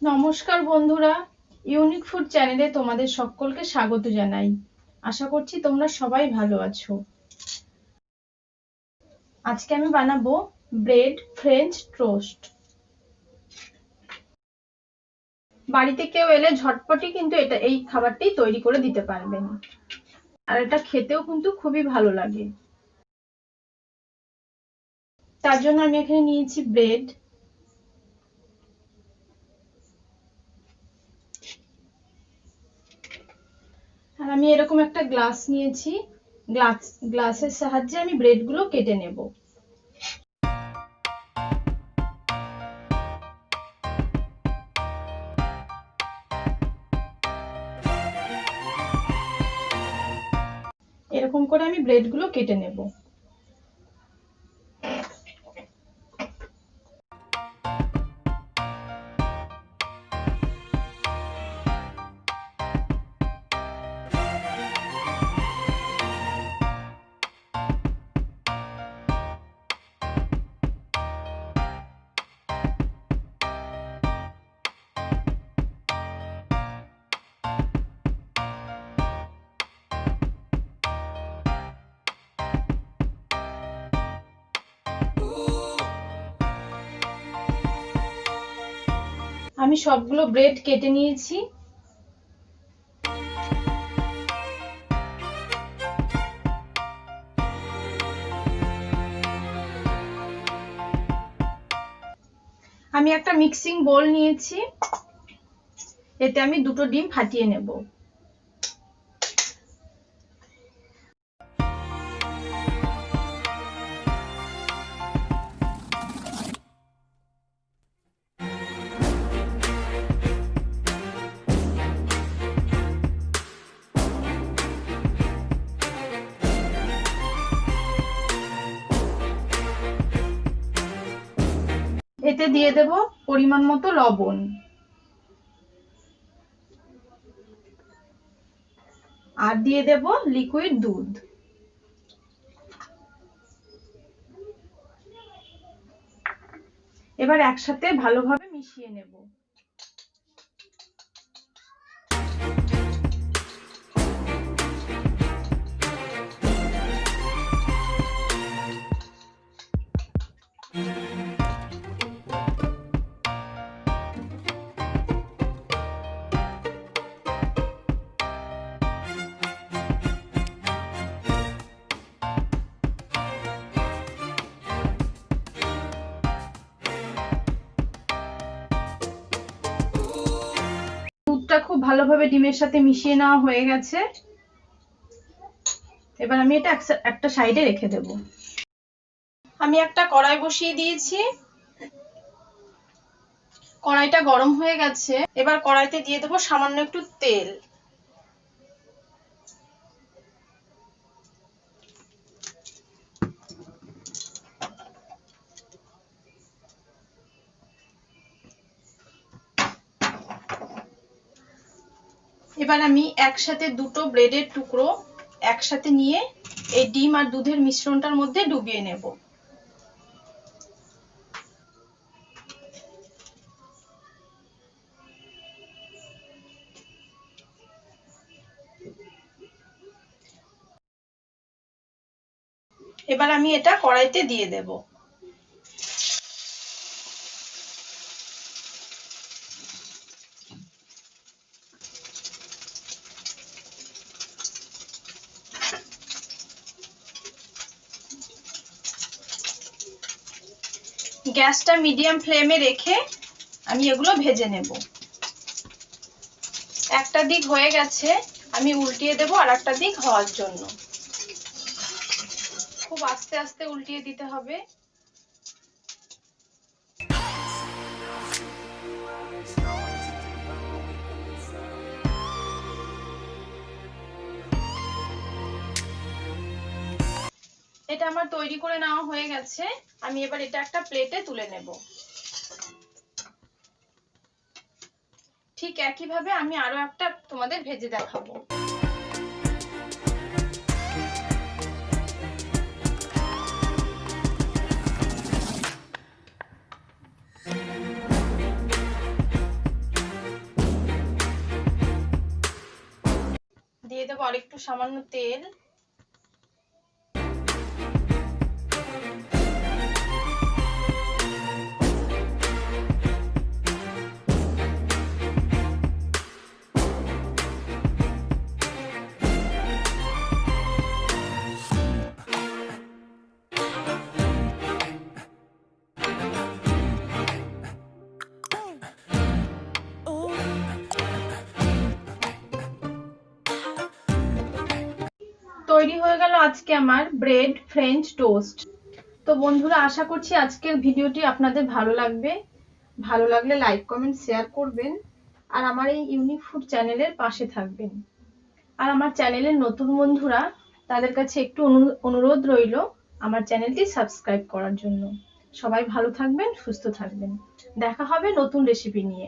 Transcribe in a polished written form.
নমস্কার বন্ধুরা, unique food চ্যানেলে তোমাদের সকলকে স্বাগত জানাই। আশা করছি তোমরা সবাই ভালো আছো। আজকে আমি বানাবো ব্রেড ফ্রেঞ্চ টোস্ট। বাড়িতে কেউ এলে ঝটপটি কিন্তু এই খাবারটি তৈরি করে দিতে পারবেন, আর এটা খেতেও কিন্তু খুবই ভালো লাগে। তার জন্য আমি এখানে নিয়েছি ব্রেড, আর আমি এরকম একটা গ্লাস নিয়েছি। গ্লাসের সাহায্যে আমি ব্রেডগুলো কেটে নেব। এরকম করে আমি ব্রেডগুলো কেটে নেব। আমি সবগুলো ব্রেড কেটে নিয়েছি। আমি একটা মিক্সিং বোল নিয়েছি, এতে আমি দুটো ডিম ফাটিয়ে নেব। এতে দিয়ে দেব পরিমাণ মতো লবণ, আর দিয়ে দেব লিকুইড দুধ। এবার একসাথে ভালোভাবে মিশিয়ে নেব। দুধটা খুব ভালোভাবে ডিমের সাথে মিশিয়ে নেওয়া হয়ে গেছে। এবার আমি এটা একটা সাইডে রেখে দেব। আমি একটা কড়াই বসিয়ে দিয়েছি, কড়াইটা গরম হয়ে গেছে। এবার কড়াইতে দিয়ে দেব সামান্য একটু তেল। এবার আমি একসাথে দুটো ব্রেডের টুকরো একসাথে নিয়ে এই ডিম আর দুধের মিশ্রণটার মধ্যে ডুবিয়ে নেব। এবার আমি এটা কড়াইতে দিয়ে দেব। গ্যাসটা মিডিয়াম ফ্লেমে রেখে আমি এগুলো ভেজে নেব। একটা দিক হয়ে গেছে, আমি উল্টিয়ে দেব আর একটা দিক হওয়ার জন্য। খুব আস্তে আস্তে উল্টিয়ে দিতে হবে। এটা আমার তৈরি করে নেওয়া হয়ে গেছে। আমি এবার এটা একটা প্লেটে তুলে নেব। ঠিক একইভাবে আমি আরো একটা তোমাদের ভেজে দেখাবো। আর একটু সামান্য তেল। তৈরি হয়ে গেল আজকে আমার ব্রেড ফ্রেঞ্চ টোস্ট। তো বন্ধুরা, আশা করছি আজকের ভিডিওটি আপনাদের ভালো লাগবে। ভালো লাগলে লাইক কমেন্ট শেয়ার করবেন, আর আমার এই ইউনিক ফুড চ্যানেলের পাশে থাকবেন। আর আমার চ্যানেলের নতুন বন্ধুরা, তাদের কাছে একটু অনুরোধ রইল আমার চ্যানেলটি সাবস্ক্রাইব করার জন্য। সবাই ভালো থাকবেন, সুস্থ থাকবেন। দেখা হবে নতুন রেসিপি নিয়ে।